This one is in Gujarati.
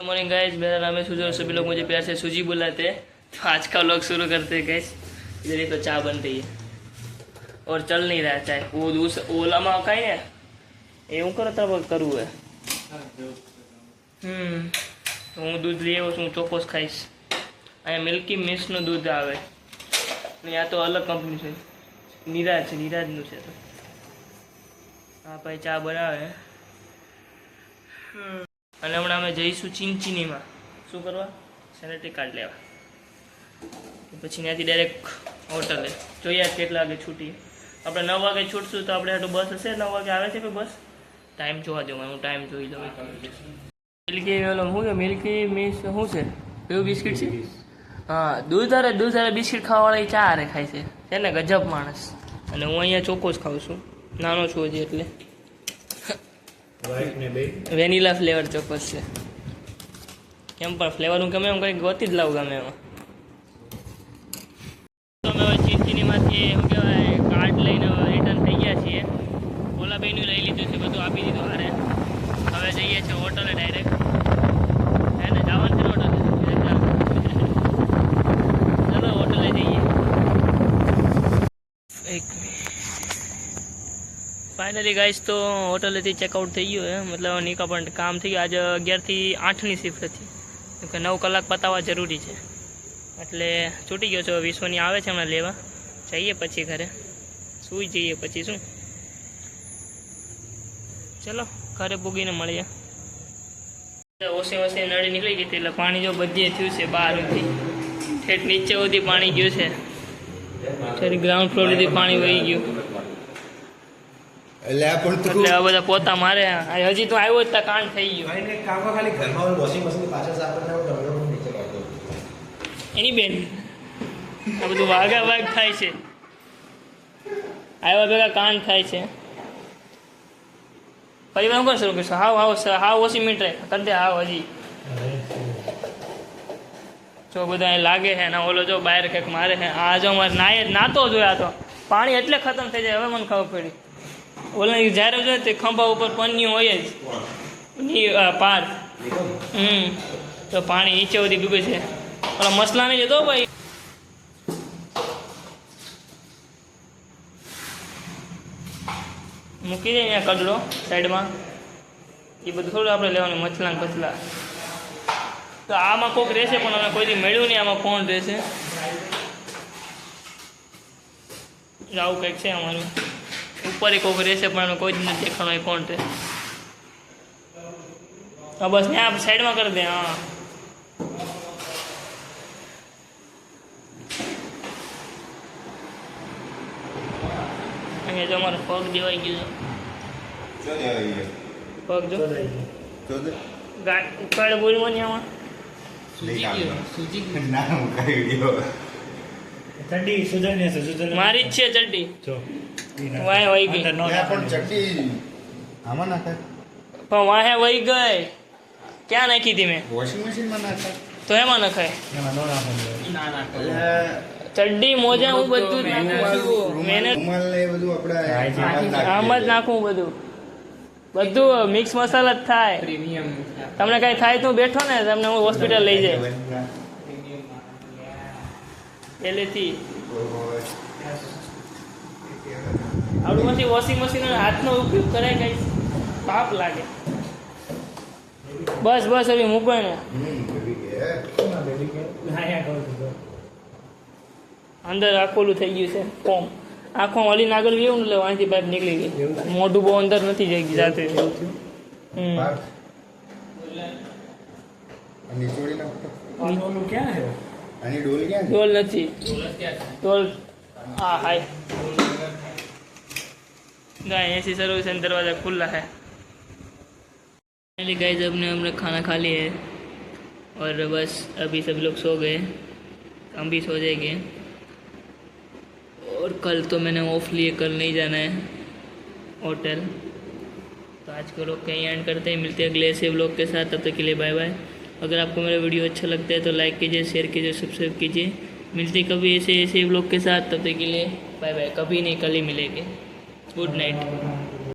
मॉर्निंग गाइस, मेरा नाम है सूजी और सभी लोग मुझे प्यार से सूजी बुलाते हैं। तो आज का व्लॉग शुरू करते हैं गाइस। इधर ही तो चाय बन रही है और चल नहीं रहा चाय। वो ओला में कहीं है ये हूँ करूँ है। तो हूँ दूध लिए हूँ ચોક્કસ ખાઈશ। અહીંયા મિલ્કી મિક્સનું દૂધ આવે ને આ તો અલગ કંપની છે, નિરાજનું છે। તો હા ભાઈ ચા બનાવે અને હમણાં અમે જઈશું ચીનચીનીમાં શું કરવા, સેનેટરી કાર્ડ લેવા। પછી ત્યાંથી ડાયરેક્ટ હોટલે જોઈએ કેટલા વાગે છૂટી। આપણે 9 વાગે છૂટશું તો આપણે આટલું બસ હશે 9 વાગે આવે છે કોઈ બસ? ટાઈમ જોવા દઉં, હું ટાઈમ જોઈ લઉં। મિલ્કી ઓલો શું છે, મિલ્કી મિક્સ શું છે, કેવું બિસ્કિટ છે? હા, દૂધ અરે બિસ્કિટ ખાવાવાળી ચા અરે ખાય છે ને ગજબ માણસ। અને હું અહીંયા ચોખ્ખો જ ખાઉં છું, નાનો છું હજી એટલે। વેનીલા ફ્લેવર ચોક્કસ છે, કેમ પણ ફ્લેવર હું ગમે એમ કંઈક ગોતી જ લાવું ગમે એમાં। અમે હવે ચીનચીનીમાંથી શું કહેવાય કાર્ડ લઈને રિટર્ન થઈ ગયા છીએ। ઓલાભાઈનું લઈ લીધું છે, બધું આપી દીધું હારે। હવે જઈએ છીએ હોટલે ડાયરેક્ટ, હે ને જવાનું છે હોટલે? ચલો હોટલે જઈએ। એક फाइनली गाइस तो होटल थी चेकआउट थी गयो है, मतलब निका पण काम थी आज 11 થી 8 ની शिफ्ट थी, क्योंकि 9 કલાક पतावा जरूरी है એટલે છૂટી ગયો છો। વિશ્વની આવે છે હમણાં લેવા, જઈએ પછી ઘરે સુઈ જઈએ પછી શું। ચલો ઘરે પૂગીને મળીએ। ઓસે નળી નીકળી ગઈ હતી એટલે પાણી જો બધે થયું છે, બહારથી ઠેઠ નીચે સુધી પાણી ગયું છે, ઠેઠ ગ્રાઉન્ડ ફ્લોર સુધી પાણી વહી ગયું। એટલે આ બધા પોતા મારે હજી તો આવ્યો જ તા કાંડ થઈ ગયો એની બેન। આ બધું વાઘા વાઘ થાય છે, આવ્યા ભેગા કાંડ થાય છે। પરિવાર હું શરૂ કરશો? હાવ ઓછી મિનિટ કરી દે, હાવ હજી જો બધા લાગે છે ને ઓલો જો બહાર કંઈક મારે છે। આ જો મારે નાતો જોયા તો પાણી એટલે ખતમ થઈ જાય। હવે મને ખબર પડી ઓલા જ્યારે જોઈએ તે ખંભા ઉપર પન્યું હોય જ પાર, તો પાણી નીચે સુધી ડૂબે છે। ઓલા મસલા નહીં જતો ભાઈ, મૂકી દે અહીંયા કચરો સાઈડમાં, એ બધું થોડું આપણે લેવાનું મછલા કચલા। તો આમાં કોઈક રહેશે પણ અમે કોઈથી મળ્યું નહીં, આમાં કોણ રહેશે? આવું કંઈક છે અમારું, ઉપર કોઈક રહેશે પણ કોઈ જ નથી દેખાણો એ કોણ છે। હા બસ ત્યાં સાઈડમાં કરી દે। હા અહીંયા જો અમારો પગ દેવાઈ ગયો છે, પગ જો ઉકાળ બોલવાની આમાં મારી જ છે ચડ્ડી વાહે વહી ગઈ, પણ વાહે વહી ગઈ। ક્યાં નાખી હતી મેં? વોશિંગ મશીનમાં નાખાય તો એમાં નખાય? ચડ્ડી મોજા હું બધું આમ જ નાખું, બધું મિક્સ મસાલા જ થાય। તમને કઈ થાય તો બેઠો ને, તમને હું હોસ્પિટલ લઈ જાય પહેલેથી। આવડું પછી વોશિંગ મશીન હાથનો ઉપયોગ કરાય, કઈ પાપ લાગે। બસ હવે મૂકો ને, અંદર આખોલું થઈ ગયું છે ફોર્મ, આખો હલીને આગળ ગયું ને એટલે અહીંથી પાઇપ નીકળી ગઈ, મોઢું બહુ અંદર નથી જઈ જાતે। ડોલ નથી, ડોલ हाँ हाय ऐसी सर्विस है, दरवाज़ा खुला है। फाइनली गाइस हमने खाना खा लिया है और बस अभी सब लोग सो गए, हम भी सो जाएंगे। और कल तो मैंने ऑफ लिए, कल नहीं जाना है होटल। तो आज को लोग कहीं एंड करते हैं, मिलते हैं अगले ऐसे व्लॉग के साथ। तब तक के लिए बाय बाय। अगर आपको मेरा वीडियो अच्छा लगता है तो लाइक कीजिए, शेयर कीजिए, सब्सक्राइब कीजिए। मिलते कभी ऐसे व्लॉग के साथ, तब तक के लिए बाय बाय। कभी नहीं, कल ही मिलेंगे। Good night.